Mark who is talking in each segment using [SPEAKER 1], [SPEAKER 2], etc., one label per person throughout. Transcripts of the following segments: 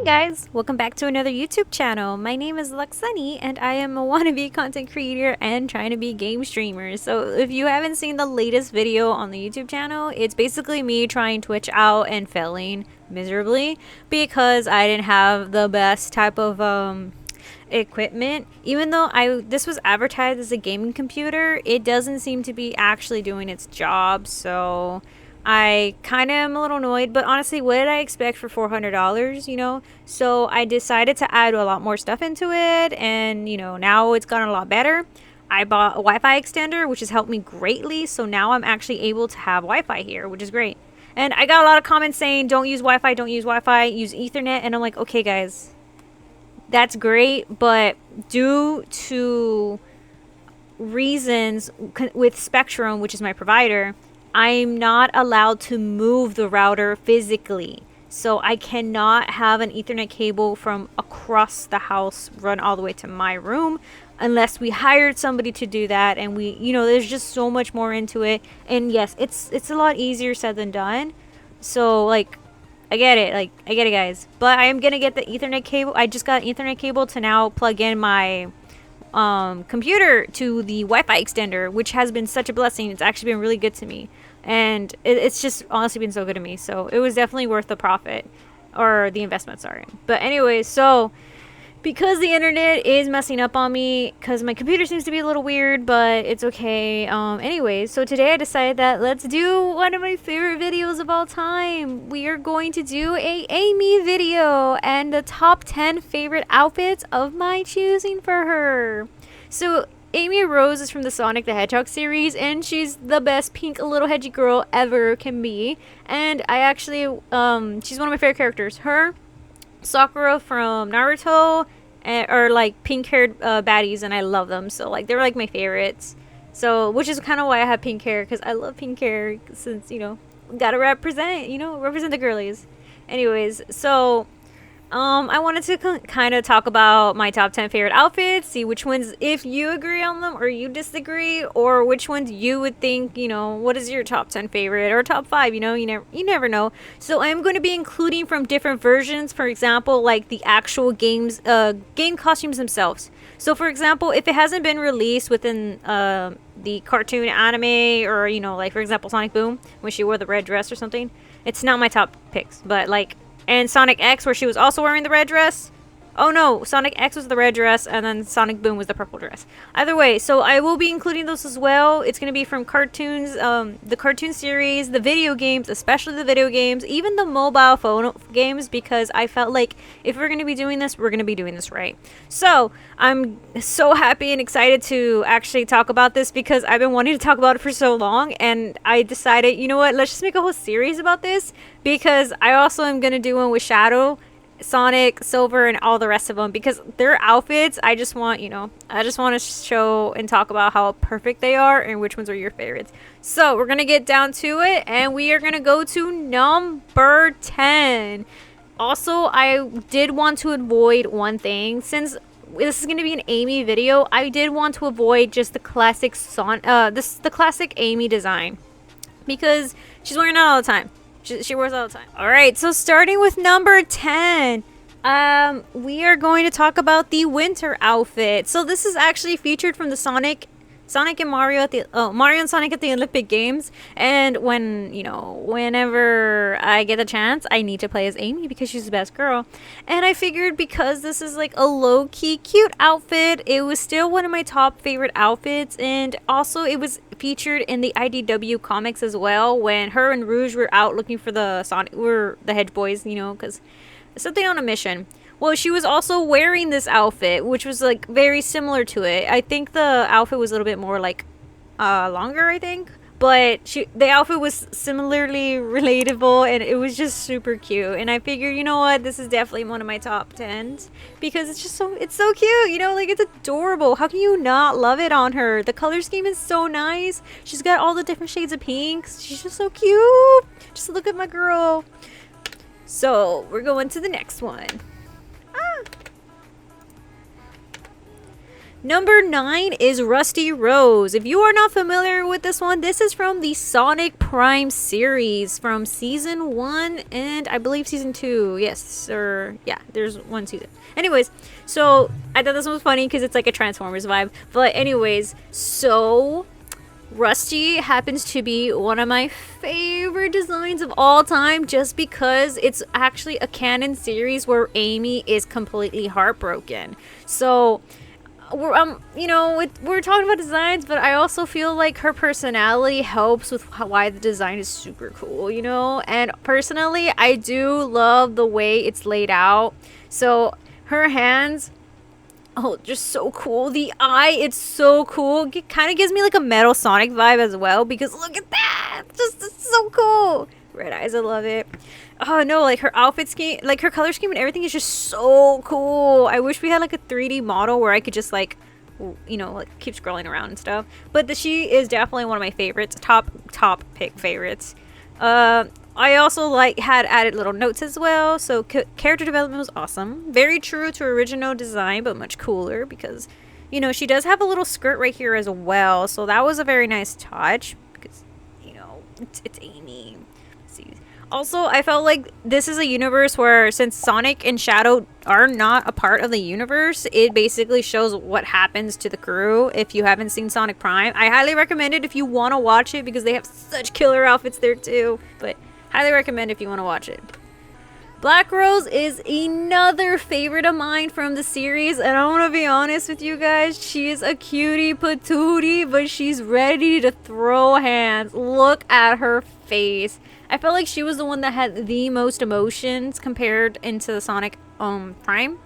[SPEAKER 1] Hey guys, welcome back to another YouTube channel. My name is Luxsunny and I am a wannabe content creator and trying to be a game streamer. So if you haven't seen the latest video on the YouTube channel, it's basically me trying Twitch out and failing miserably because I didn't have the best type of equipment. Even though this was advertised as a gaming computer, it doesn't seem to be actually doing its job. So I kind of am a little annoyed, but honestly, what did I expect for $400, you know? So I decided to add a lot more stuff into it, and, you know, now it's gotten a lot better. I bought a Wi-Fi extender, which has helped me greatly, so now I'm actually able to have Wi-Fi here, which is great. And I got a lot of comments saying, don't use Wi-Fi, don't use Wi-Fi, use Ethernet, and I'm like, okay, guys, that's great, but due to reasons with Spectrum, which is my provider, I'm not allowed to move the router physically. So I cannot have an Ethernet cable from across the house run all the way to my room unless we hired somebody to do that. And we, you know, there's just so much more into it. And yes, it's a lot easier said than done. So like, I get it, guys. But I am gonna get the Ethernet cable. I just got an Ethernet cable to now plug in my computer to the Wi-Fi extender, which has been such a blessing. It's actually been really good to me, and it's just honestly been so good to me. So it was definitely worth the profit, or the investment, sorry. But anyway, so because the internet is messing up on me because my computer seems to be a little weird, but it's okay. Anyways, so today I decided that let's do one of my favorite videos of all time. We are going to do a Amy video and the top 10 favorite outfits of my choosing for her. So Amy Rose is from the Sonic the Hedgehog series, and she's the best pink little hedgy girl ever can be. And I actually she's one of my favorite characters. Her, Sakura from Naruto, or like pink haired baddies, and I love them. So like they're like my favorites. So which is kind of why I have pink hair, because I love pink hair, since, you know, gotta represent, you know, represent the girlies. Anyways, so I wanted to kind of talk about my top 10 favorite outfits, see which ones, if you agree on them or you disagree, or which ones you would think, you know, what is your top 10 favorite or top 5, you know, you never know. So I'm going to be including from different versions, for example, like the actual game costumes themselves. So for example, if it hasn't been released within the cartoon anime, or, you know, like for example Sonic Boom when she wore the red dress or something, it's not my top picks. But like, and Sonic X, where she was also wearing the red dress. Oh no, Sonic X was the red dress, and then Sonic Boom was the purple dress. Either way, so I will be including those as well. It's going to be from cartoons, the cartoon series, the video games, especially the video games, even the mobile phone games, because I felt like if we're going to be doing this, we're going to be doing this right. So I'm so happy and excited to actually talk about this, because I've been wanting to talk about it for so long, and I decided, you know what, let's just make a whole series about this, because I also am going to do one with Shadow, Sonic, Silver, and all the rest of them, because their outfits, I just want, you know, I just want to show and talk about how perfect they are and which ones are your favorites. So we're gonna get down to it, and we are gonna go to number 10. Also, I did want to avoid one thing, since this is gonna be an Amy video. I did want to avoid just the classic the classic Amy design, because she's wearing it all the time. She wears it all the time. Alright, so starting with number 10, we are going to talk about the winter outfit. So this is actually featured from the Sonic and Mario at the Mario and Sonic at the Olympic Games. And whenever I get the chance, I need to play as Amy because she's the best girl. And I figured, because this is like a low-key cute outfit, it was still one of my top favorite outfits. And also it was featured in the IDW comics as well, when her and Rouge were out looking for the Hedge Boys, you know, because something on a mission. Well, she was also wearing this outfit, which was like very similar to it. I think the outfit was a little bit more like longer, I think, but the outfit was similarly relatable, and it was just super cute. And I figured, you know what, this is definitely one of my top 10s, because it's so cute, you know, like it's adorable. How can you not love it on her? The color scheme is so nice. She's got all the different shades of pinks. She's just so cute. Just look at my girl. So we're going to the next one. Number 9 is Rusty Rose. If you are not familiar with this one, this is from the Sonic Prime series from season 1 and I believe season 2. Yes, or yeah, there's one season. Anyways, so I thought this one was funny because it's like a Transformers vibe. But anyways, so Rusty happens to be one of my favorite designs of all time just because it's actually a canon series where Amy is completely heartbroken. So we're talking about designs, but I also feel like her personality helps with why the design is super cool, and personally I do love the way it's laid out. So her hands, oh, just so cool. The eye, it's so cool. It kind of gives me like a Metal Sonic vibe as well because look at that, it's so cool. Red eyes, I love it. Oh no, like her outfit scheme, like her color scheme and everything is just so cool. I wish we had like a 3D model where I could just like keep scrolling around and stuff. But she is definitely one of my favorites, top pick favorites. I also had added little notes as well. So character development was awesome, very true to original design, but much cooler because she does have a little skirt right here as well. So that was a very nice touch because it's Amy. Also, I felt like this is a universe where since Sonic and Shadow are not a part of the universe, it basically shows what happens to the crew if you haven't seen Sonic Prime. I highly recommend it if you want to watch it because they have such killer outfits there too. But highly recommend if you want to watch it. Black Rose is another favorite of mine from the series, and I want to be honest with you guys, she is a cutie patootie, but she's ready to throw hands. Look at her face. I felt like she was the one that had the most emotions compared into the Sonic Prime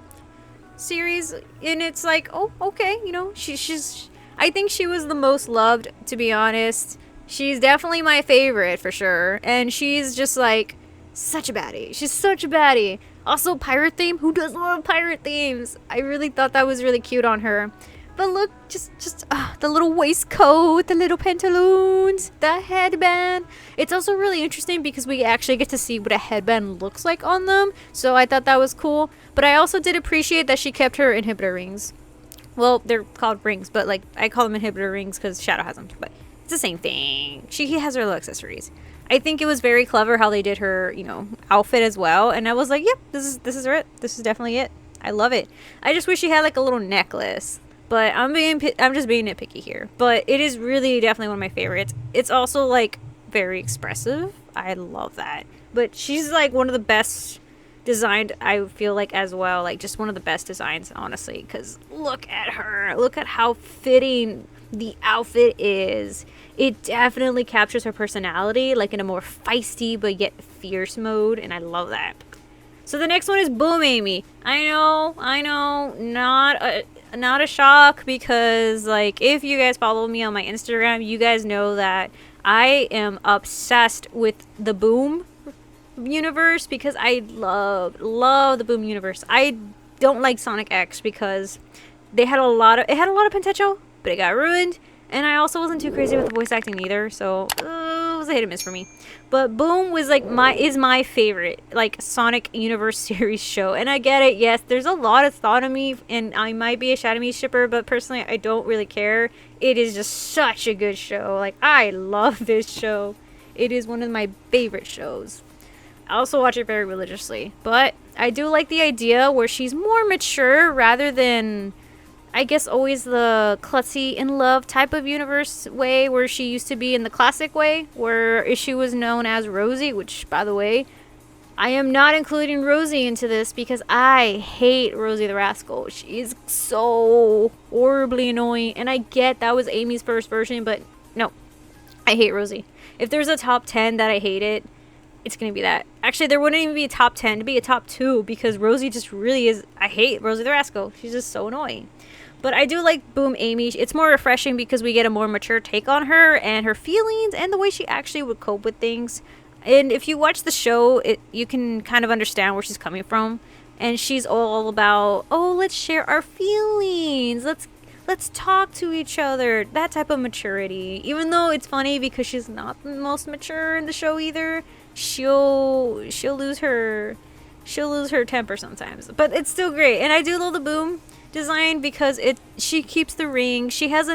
[SPEAKER 1] series, and it's like, oh, okay, she's I think she was the most loved, to be honest. She's definitely my favorite for sure, and she's just like such a baddie. She's such a baddie. Also, pirate theme. Who doesn't love pirate themes? I really thought that was really cute on her. But look, just the little waistcoat, the little pantaloons, the headband. It's also really interesting because we actually get to see what a headband looks like on them. So I thought that was cool. But I also did appreciate that she kept her inhibitor rings. Well, they're called rings, but like I call them inhibitor rings because Shadow has them. But it's the same thing. She has her little accessories. I think it was very clever how they did her, outfit as well. And I was like, yep, this is it. This is definitely it. I love it. I just wish she had like a little necklace. But I'm just being nitpicky here. But it is really definitely one of my favorites. It's also like very expressive. I love that. But she's like one of the best designed, I feel like, as well. Like just one of the best designs, honestly. Because look at her. Look at how fitting the outfit is. It definitely captures her personality, like in a more feisty but yet fierce mode. And I love that. So the next one is Boom Amy. I know, not a shock because like if you guys follow me on my Instagram, you guys know that I am obsessed with the Boom universe because I love the Boom universe. I don't like Sonic X because it had a lot of potential, but it got ruined. And I also wasn't too crazy with the voice acting either, so it was a hit and miss for me. But Boom was like my favorite like Sonic Universe series show. And I get it, yes, there's a lot of thought of me, and I might be a Shadow Me shipper, but personally I don't really care. It is just such a good show. Like I love this show. It is one of my favorite shows. I also watch it very religiously, but I do like the idea where she's more mature rather than, I guess, always the klutzy in love type of universe way where she used to be in the classic way where she was known as Rosie, which, by the way, I am not including Rosie into this because I hate Rosie the Rascal. She is so horribly annoying, and I get that was Amy's first version, but no, I hate Rosie. If there's a top 10 that I hate it, it's gonna be that. Actually, there wouldn't even be a top 10, to be a top 2 because Rosie just really is, I hate Rosie the Rascal. She's just so annoying. But I do like Boom Amy. It's more refreshing because we get a more mature take on her and her feelings and the way she actually would cope with things. And if you watch the show, you can kind of understand where she's coming from. And she's all about, oh, let's share our feelings. Let's talk to each other. That type of maturity. Even though it's funny because she's not the most mature in the show either, she'll lose her temper sometimes. But it's still great. And I do love the Boom design because she keeps the ring. She has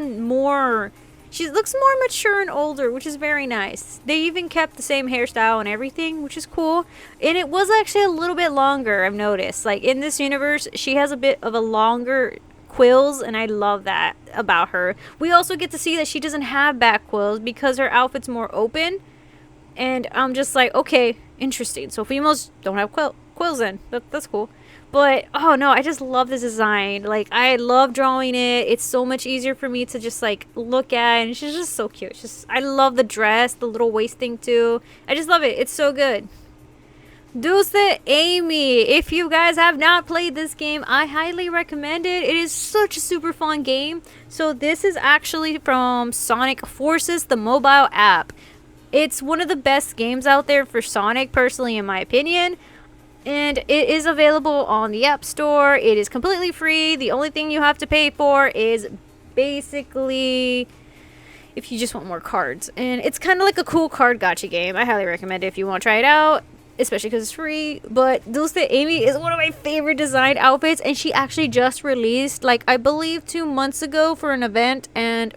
[SPEAKER 1] she looks more mature and older, which is very nice. They even kept the same hairstyle and everything, which is cool. And it was actually a little bit longer, I've noticed. Like in this universe, she has a bit of a longer quills, and I love that about her. We also get to see that she doesn't have back quills because her outfit's more open. And I'm just like, okay, interesting. So females don't have quills then. That's cool. But, oh no, I just love this design. Like, I love drawing it. It's so much easier for me to just, like, look at. And she's just so cute. I love the dress, the little waist thing, too. I just love it. It's so good. Dulce Amy. If you guys have not played this game, I highly recommend it. It is such a super fun game. So, this is actually from Sonic Forces, the mobile app. It's one of the best games out there for Sonic, personally, in my opinion. And it is available on the App Store. It is completely free. The only thing you have to pay for is basically if you just want more cards. And it's kind of like a cool card gacha game. I highly recommend it if you want to try it out, especially because it's free. But Dulce Amy is one of my favorite designed outfits. And she actually just released, like, I believe 2 months ago for an event. And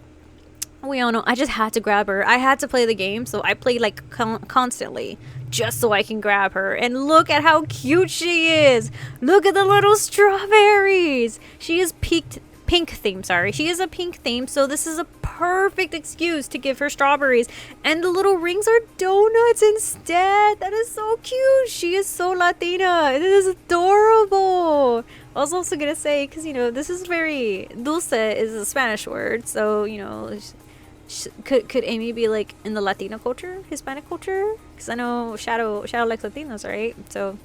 [SPEAKER 1] we all know I just had to grab her. I had to play the game, so I played like constantly just so I can grab her. And look at how cute she is. Look at the little strawberries. She is pink theme, sorry. She is a pink theme, so this is a perfect excuse to give her strawberries. And the little rings are donuts instead. That is so cute. She is so Latina. It is adorable. I was also gonna say, because, you know, this is very... Dulce is a Spanish word, so, you know... Could Amy be like in the Latino culture, Hispanic culture? Because I know Shadow likes Latinos, right? So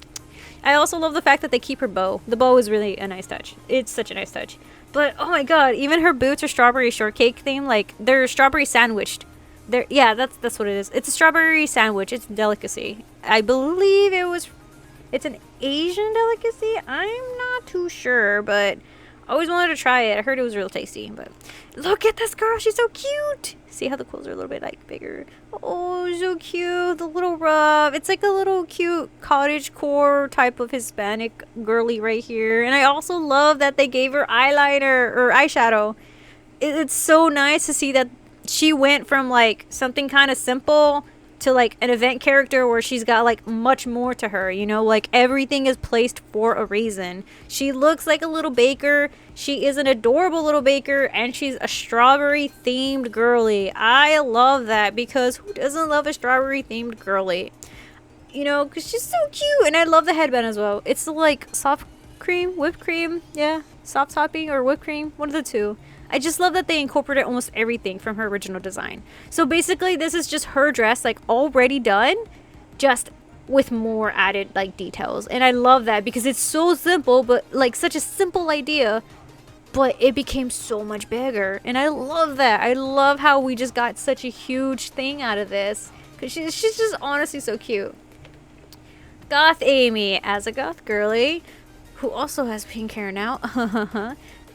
[SPEAKER 1] I also love the fact that they keep her bow. The bow is really a nice touch. It's such a nice touch. But oh my god, even her boots are strawberry shortcake theme. Like they're strawberry sandwiched. Yeah, that's what it is. It's a strawberry sandwich. It's a delicacy. I believe it's an Asian delicacy. I'm not too sure, but I always wanted to try it. I heard it was real tasty. But look at this girl. She's so cute. See how the quills are a little bit like bigger. Oh, so cute. The little ruff. It's like a little cute cottagecore type of Hispanic girly right here. And I also love that they gave her eyeliner or eyeshadow. It's so nice to see that she went from like something kind of simple to like an event character where she's got like much more to her, you know, like everything is placed for a reason. She looks like a little baker. She is an adorable little baker, and she's a strawberry themed girly. I love that, because who doesn't love a strawberry themed girly? You know, because she's so cute. And I love the headband as well. It's like soft cream, whipped cream, yeah, soft topping or whipped cream, one of the two. I just love that they incorporated almost everything from her original design. So basically, this is just her dress, like, already done, just with more added, like, details. And I love that, because it's so simple, but, like, such a simple idea, but it became so much bigger. And I love that. I love how we just got such a huge thing out of this, because she's just honestly so cute. Goth Amy, as a goth girly, who also has pink hair now.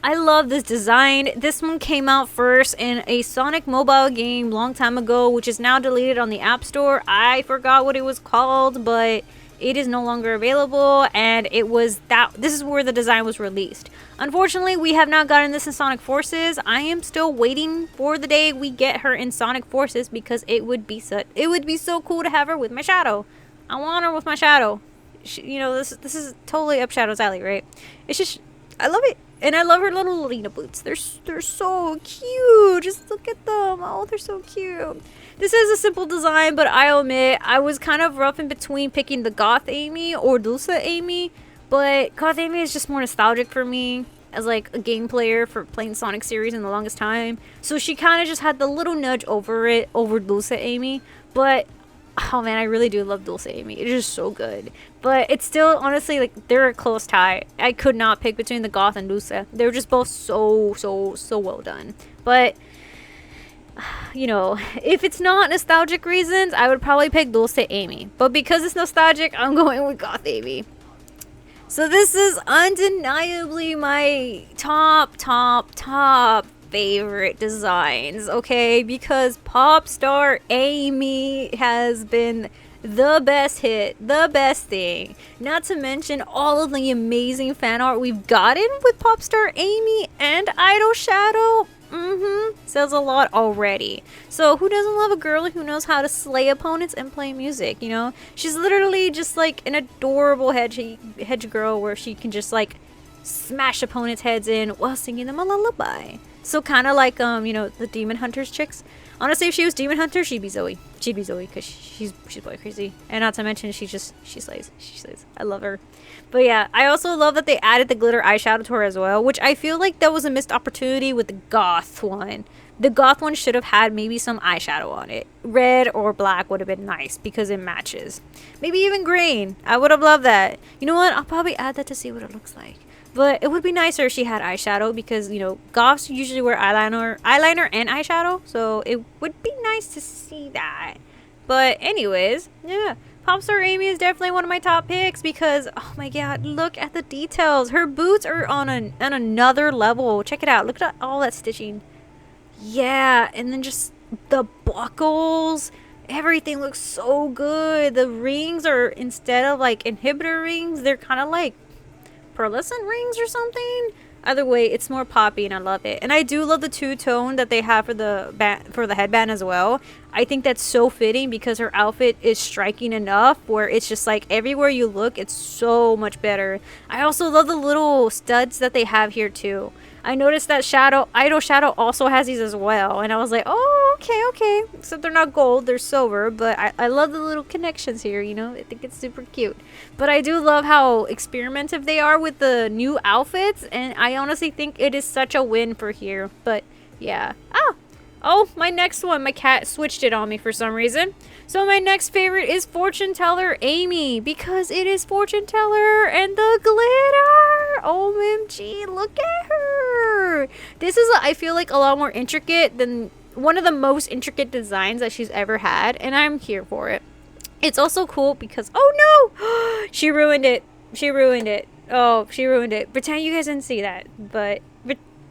[SPEAKER 1] I love this design. This one came out first in a Sonic mobile game long time ago, which is now deleted on the App Store. I forgot what it was called, but it is no longer available, and this is where the design was released. Unfortunately, we have not gotten this in Sonic Forces. I am still waiting for the day we get her in Sonic Forces, because it would be so cool to have her with my Shadow. I want her with my Shadow. You know, this is totally up Shadow's alley, right? It's just, I love it. And I love her little Lolita boots. They're so cute. Just look at them. Oh, they're so cute. This is a simple design, but I admit I was kind of rough in between picking the Goth Amy or Dulce Amy. But Goth Amy is just more nostalgic for me as like a game player for playing Sonic series in the longest time. So she kind of just had the little nudge over Dulce Amy. But oh man, I really do love Dulce Amy. It is so good. But it's still, honestly, like, they're a close tie. I could not pick between the Goth and Dulce. They were just both so well done. But, you know, if it's not nostalgic reasons, I would probably pick Dulce Amy. But because it's nostalgic, I'm going with Goth Amy. So this is undeniably my top favorite designs, okay? Because Pop Star Amy has been the best hit, the best thing. Not to mention all of the amazing fan art we've gotten with Popstar Amy and Idol Shadow. Says a lot already. So who doesn't love a girl who knows how to slay opponents and play music, you know? She's literally just like an adorable hedge girl where she can just like smash opponents' heads in while singing them a lullaby. So kind of like you know, the Demon Hunters chicks. Honestly, if she was Demon Hunter, she'd be Zoe. She'd be Zoe because she's boy crazy. And not to mention, she slays. She slays. I love her. But yeah, I also love that they added the glitter eyeshadow to her as well, which I feel like that was a missed opportunity with the Goth one. The Goth one should have had maybe some eyeshadow on it. Red or black would have been nice because it matches. Maybe even green. I would have loved that. You know what? I'll probably add that to see what it looks like. But it would be nicer if she had eyeshadow because, you know, goths usually wear eyeliner and eyeshadow. So it would be nice to see that. But anyways, yeah. Popstar Amy is definitely one of my top picks because, oh my god, look at the details. Her boots are on another level. Check it out. Look at all that stitching. Yeah, and then just the buckles. Everything looks so good. The rings are, instead of like inhibitor rings, they're kind of like pearlescent rings or something. Either way, it's more poppy and I love it. And I do love the two-tone that they have for the headband as well. I think that's so fitting because her outfit is striking enough where it's just like everywhere you look, it's so much better. I also love the little studs that they have here too. I noticed that Idol Shadow also has these as well. And I was like, oh, okay. Except they're not gold, they're silver. But I love the little connections here, you know. I think it's super cute. But I do love how experimentative they are with the new outfits. And I honestly think it is such a win for here. But yeah. Oh, my next one. My cat switched it on me for some reason. So my next favorite is Fortune Teller Amy. Because it is Fortune Teller and the glitter. OMG, look at her. This is, I feel like, a lot more intricate than one of the most intricate designs that she's ever had. And I'm here for it. It's also cool because, oh no, she ruined it. Oh, she ruined it. Pretend you guys didn't see that. But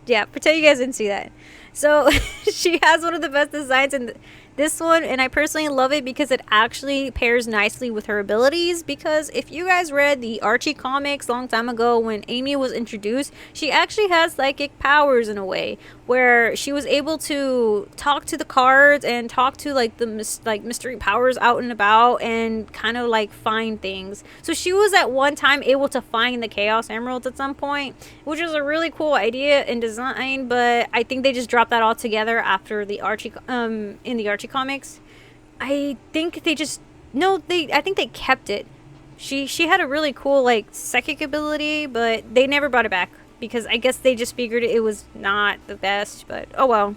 [SPEAKER 1] yeah, pretend you guys didn't see that. So she has one of the best designs in this one, and I personally love it because it actually pairs nicely with her abilities. Because if you guys read the Archie comics a long time ago when Amy was introduced, she actually has psychic powers in a way where she was able to talk to the cards and talk to like the mystery powers out and about and kind of like find things. So she was at one time able to find the Chaos Emeralds at some point, which was a really cool idea and design. But I think they just dropped that all together after the Archie in the Archie comics. I think they just I think they kept it. She had a really cool like psychic ability, but they never brought it back because I guess they just figured it was not the best. But oh well.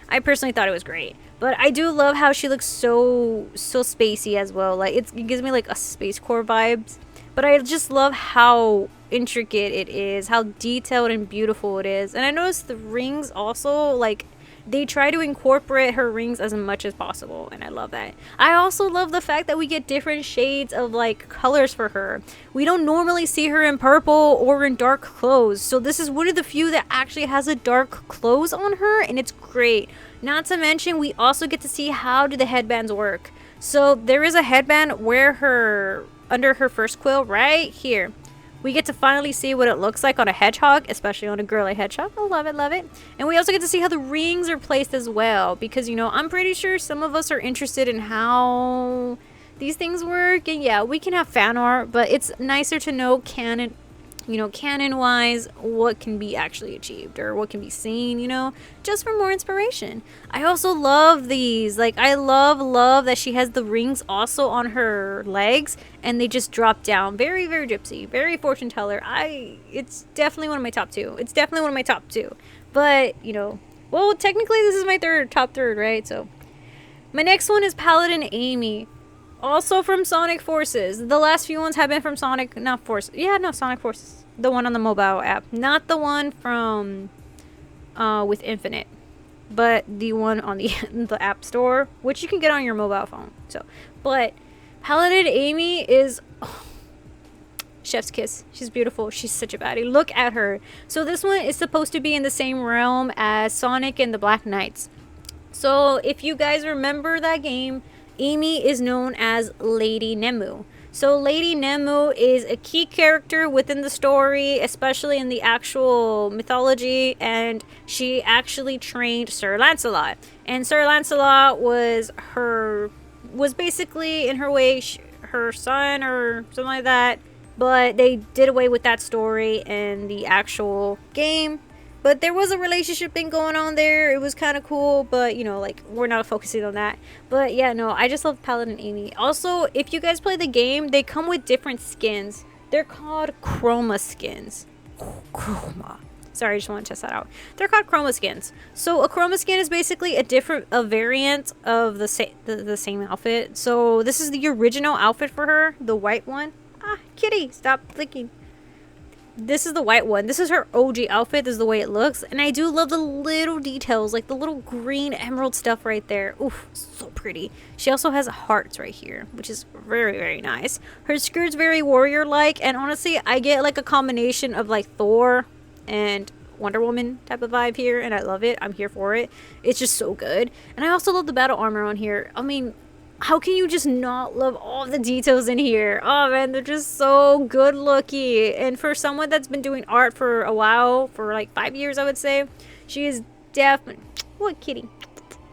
[SPEAKER 1] I personally thought it was great. But I do love how she looks so spacey as well. Like it gives me like a Space Corps vibes. But I just love how intricate it is, how detailed and beautiful it is. And I noticed the rings also, like, they try to incorporate her rings as much as possible, and I love that. I also love the fact that we get different shades of like colors for her. We don't normally see her in purple or in dark clothes, so this is one of the few that actually has a dark clothes on her, and it's great. Not to mention, we also get to see how do the headbands work. So there is a headband where under her first quill right here. We get to finally see what it looks like on a hedgehog, especially on a girly hedgehog. I love it. And we also get to see how the rings are placed as well. Because, you know, I'm pretty sure some of us are interested in how these things work. And yeah, we can have fan art, but it's nicer to know canon-wise, what can be actually achieved or what can be seen, you know, just for more inspiration. I also love these. Like, I love that she has the rings also on her legs and they just drop down. Very, very gypsy, very fortune teller. It's definitely one of my top two. But, you know, well, technically this is my top third, right? So my next one is Paladin Amy. Also from Sonic Forces. The last few ones have been from Sonic Forces. The one on the mobile app. Not the one from with Infinite. But the one on the App Store, which you can get on your mobile phone. But Paladin Amy is chef's kiss. She's beautiful. She's such a baddie. Look at her. So this one is supposed to be in the same realm as Sonic and the Black Knights. So if you guys remember that game, Amy is known as Lady Nemu. So Lady Nemu is a key character within the story, especially in the actual mythology, and she actually trained Sir Lancelot. And Sir Lancelot was basically in her way her son or something like that, but they did away with that story in the actual game. But there was a relationship thing going on there. It was kind of cool, but you know, like, we're not focusing on that. But yeah, no, I just love Paladin Amy. Also, if you guys play the game, they come with different skins. They're called chroma skins. Chroma. Sorry, I just want to test that out. They're called chroma skins. So a chroma skin is basically a variant of the same outfit. So this is the original outfit for her, the white one. Ah, kitty, stop flicking. This is the white one. This is her OG outfit. This is the way it looks. And I do love the little details, like the little green emerald stuff right there. Oof, so pretty. She also has hearts right here, which is very, very nice. Her skirt's very warrior-like. And honestly, I get like a combination of like Thor and Wonder Woman type of vibe here. And I love it. I'm here for it. It's just so good. And I also love the battle armor on here. I mean, how can you just not love all the details in here? Oh man, they're just so good looking. And for someone that's been doing art for a while, for like 5 years I would say, she is definitely... What kitty?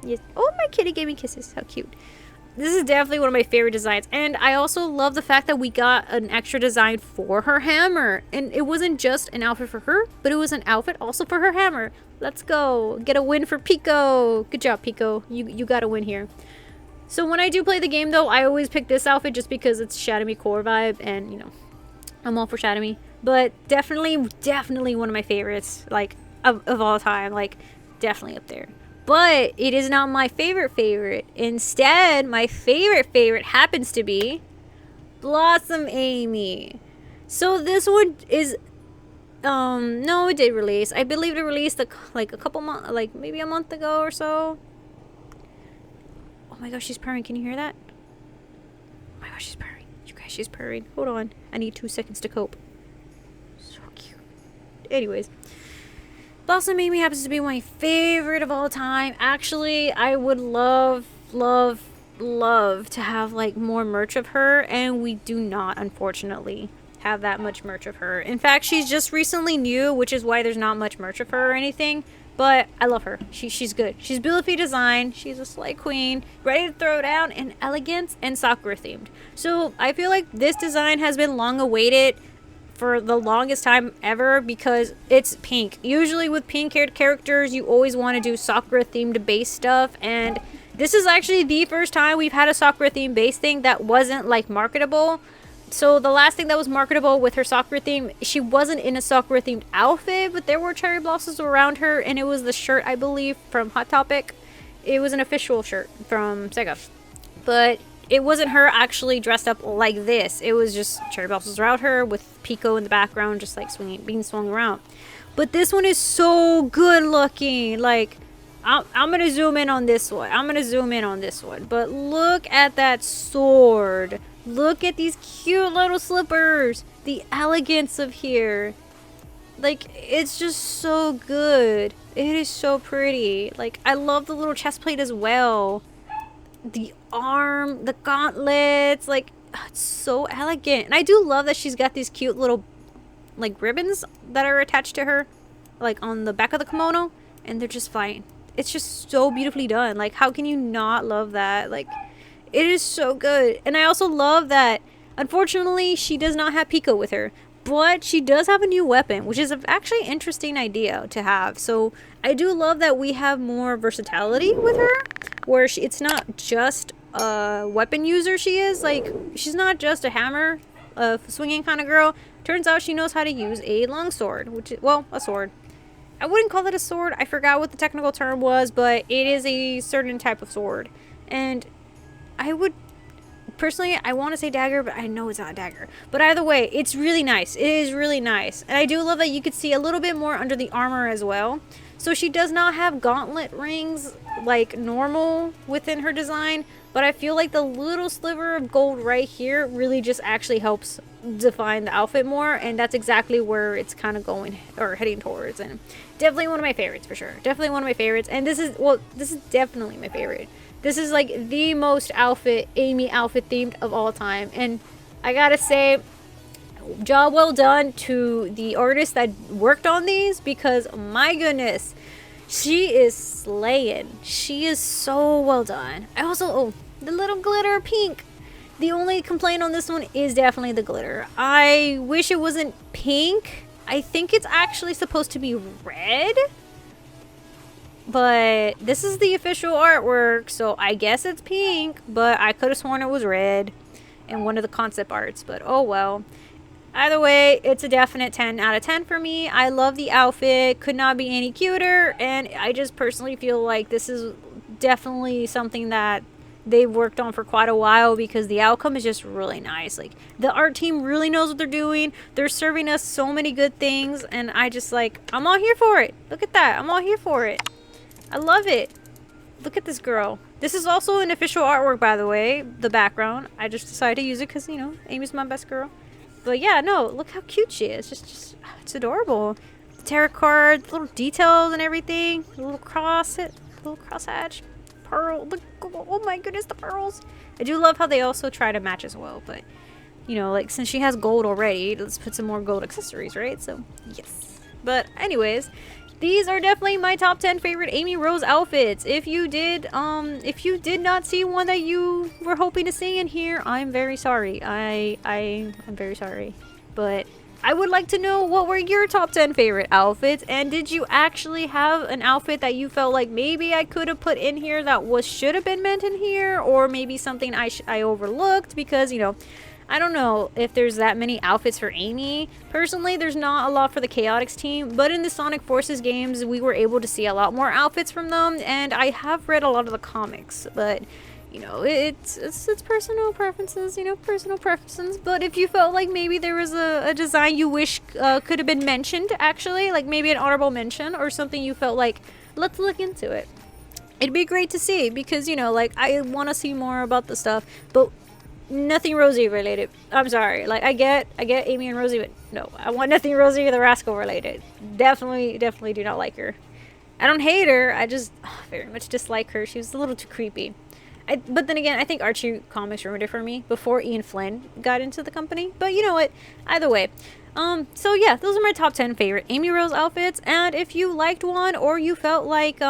[SPEAKER 1] Yes. Oh, my kitty gave me kisses. How cute. This is definitely one of my favorite designs. And I also love the fact that we got an extra design for her hammer. And it wasn't just an outfit for her, but it was an outfit also for her hammer. Let's go. Get a win for Pico. Good job, Pico. You got a win here. So when I do play the game, though, I always pick this outfit just because it's Shadow core vibe, and, you know, I'm all for Shadow. But definitely one of my favorites, like, of all time. Like, definitely up there. But it is not my favorite. Instead, my favorite happens to be Blossom Amy. So this one is... no, it did release. I believe it released, like, a couple months, like, maybe a month ago or so. Oh my gosh, she's purring. Can you hear that? Oh my gosh, she's purring. You guys, she's purring. Hold on. I need 2 seconds to cope. So cute. Anyways. Blossom Amy happens to be my favorite of all time. Actually, I would love to have, like, more merch of her. And we do not, unfortunately, have that much merch of her. In fact, she's just recently new, which is why there's not much merch of her or anything. But I love her. She's good. She's beautifully designed. She's a slay queen, ready to throw down, and elegant and Sakura themed. So I feel like this design has been long awaited for the longest time ever because it's pink. Usually with pink haired characters, you always want to do Sakura themed base stuff, and this is actually the first time we've had a Sakura themed base thing that wasn't like marketable. So the last thing that was marketable with her Sakura theme, she wasn't in a Sakura themed outfit, but there were cherry blossoms around her, and it was the shirt, I believe, from Hot Topic. It was an official shirt from Sega. But it wasn't her actually dressed up like this. It was just cherry blossoms around her with Pico in the background, just like being swung around. But this one is so good looking. Like, I'm going to zoom in on this one. But look at that sword. Look at these cute little slippers. The elegance of here. Like, it's just so good. It is so pretty. Like, I love the little chest plate as well. The arm, the gauntlets. Like, it's so elegant. And I do love that she's got these cute little, like, ribbons that are attached to her. Like, on the back of the kimono. And they're just fine. It's just so beautifully done. Like, how can you not love that? Like... It is so good. And I also love that, unfortunately, she does not have Pico with her. But she does have a new weapon, which is actually an interesting idea to have. So I do love that we have more versatility with her. Where it's not just a weapon user she is. Like, she's not just a hammer, swinging kind of girl. Turns out she knows how to use a longsword. Which is, well, a sword. I wouldn't call it a sword. I forgot what the technical term was. But it is a certain type of sword. And... I would, personally, I want to say dagger, but I know it's not a dagger. But either way, it's really nice. It is really nice. And I do love that you could see a little bit more under the armor as well. So she does not have gauntlet rings like normal within her design. But I feel like the little sliver of gold right here really just actually helps define the outfit more. And that's exactly where it's kind of going or heading towards. And definitely one of my favorites for sure. Definitely one of my favorites. And this is definitely my favorite. This is like the most Amy outfit themed of all time. And I gotta say, job well done to the artist that worked on these, because my goodness, she is slaying. She is so well done. I also, oh, the little glitter pink. The only complaint on this one is definitely the glitter. I wish it wasn't pink. I think it's actually supposed to be red. But this is the official artwork, so I guess it's pink, but I could have sworn it was red in one of the concept arts, but oh well. Either way, it's a definite 10 out of 10 for me. I love the outfit, could not be any cuter, and I just personally feel like this is definitely something that they've worked on for quite a while, because the outcome is just really nice. Like, the art team really knows what they're doing. They're serving us so many good things, and I just like, I'm all here for it. Look at that, I'm all here for it. I love it. Look at this girl. This is also an official artwork, by the way, the background. I just decided to use it because, you know, Amy's my best girl. But yeah, no, look how cute she is. Just it's adorable. The tarot card, little details and everything. The little cross, little cross hatch, pearl. Look, oh my goodness, the pearls. I do love how they also try to match as well. But, you know, like, since she has gold already, let's put some more gold accessories, right? So, yes. But anyways, these are definitely my top 10 favorite Amy Rose outfits. If you did not see one that you were hoping to see in here, I'm very sorry. I'm very sorry. But I would like to know, what were your top 10 favorite outfits, and did you actually have an outfit that you felt like maybe I could have put in here that should have been meant in here, or maybe something I overlooked? Because, you know, I don't know if there's that many outfits for Amy. Personally, there's not a lot for the Chaotix team, but in the Sonic Forces games, we were able to see a lot more outfits from them, and I have read a lot of the comics, but, you know, it's personal preferences, you know, personal preferences. But if you felt like maybe there was a design you wish could have been mentioned, actually, like maybe an honorable mention, or something you felt like, let's look into it, it'd be great to see, because, you know, like, I want to see more about the stuff, but nothing Rosie related. I'm sorry. Like, I get Amy and Rosie, but no, I want nothing Rosie the Rascal related. Definitely do not like her. I don't hate her. I just very much dislike her. She was a little too creepy. But then again, I think Archie Comics ruined it for me before Ian Flynn got into the company. But you know what? Either way. So yeah, those are my top 10 favorite Amy Rose outfits. And if you liked one, or you felt like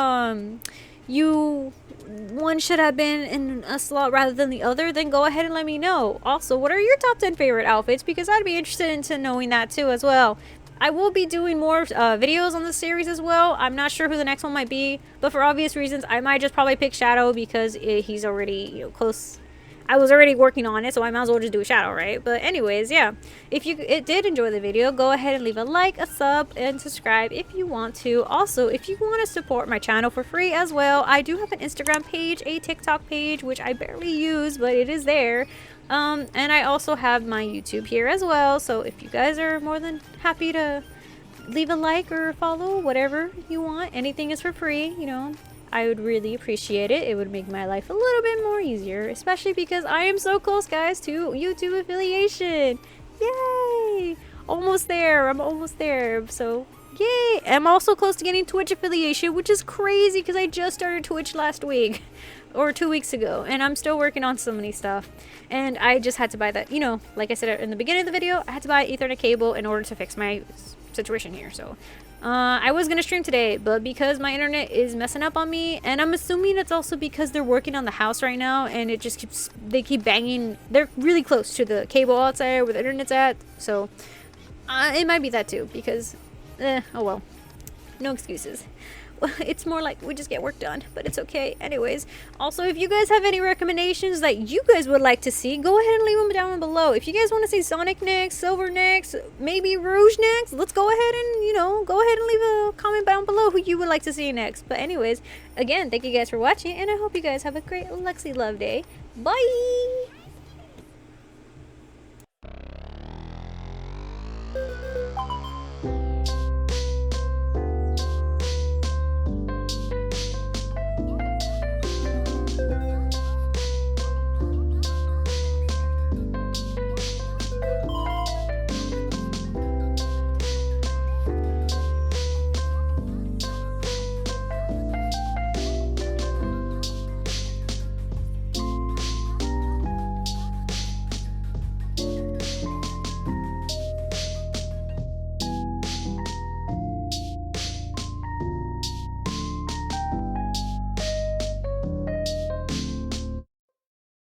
[SPEAKER 1] one should have been in a slot rather than the other, then go ahead and let me know. Also, what are your top 10 favorite outfits? Because I'd be interested in knowing that too as well. I will be doing more videos on this series as well. I'm not sure who the next one might be, but for obvious reasons, I might just probably pick Shadow, because he's already, you know, close. I was already working on it, so I might as well just do a Shadow, right? But anyways, yeah. If you did enjoy the video, go ahead and leave a like, a sub, and subscribe if you want to. Also, if you want to support my channel for free as well, I do have an Instagram page, a TikTok page, which I barely use, but it is there. And I also have my YouTube here as well, so if you guys are more than happy to leave a like or follow, whatever you want, anything is for free, you know. I would really appreciate it. It would make my life a little bit more easier, especially because I am so close, guys, to YouTube affiliation. Yay! Almost there. I'm almost there. So, yay! I'm also close to getting Twitch affiliation, which is crazy because I just started Twitch last week or 2 weeks ago, and I'm still working on so many stuff. And I just had to buy that, you know, like I said in the beginning of the video, I had to buy Ethernet cable in order to fix my situation here. So I was gonna stream today, but because my internet is messing up on me, and I'm assuming it's also because they're working on the house right now, and it just they keep banging. They're really close to the cable outside where the internet's at, so it might be that too, because oh well, no excuses. It's more like we just get work done, but it's okay. Anyways, also, if you guys have any recommendations that you guys would like to see, go ahead and leave them down below. If you guys want to see Sonic next, Silver next, maybe Rouge next, let's go ahead and, you know, go ahead and leave a comment down below who you would like to see next. But anyways, again, thank you guys for watching, and I hope you guys have a great Lexi Love Day. Bye!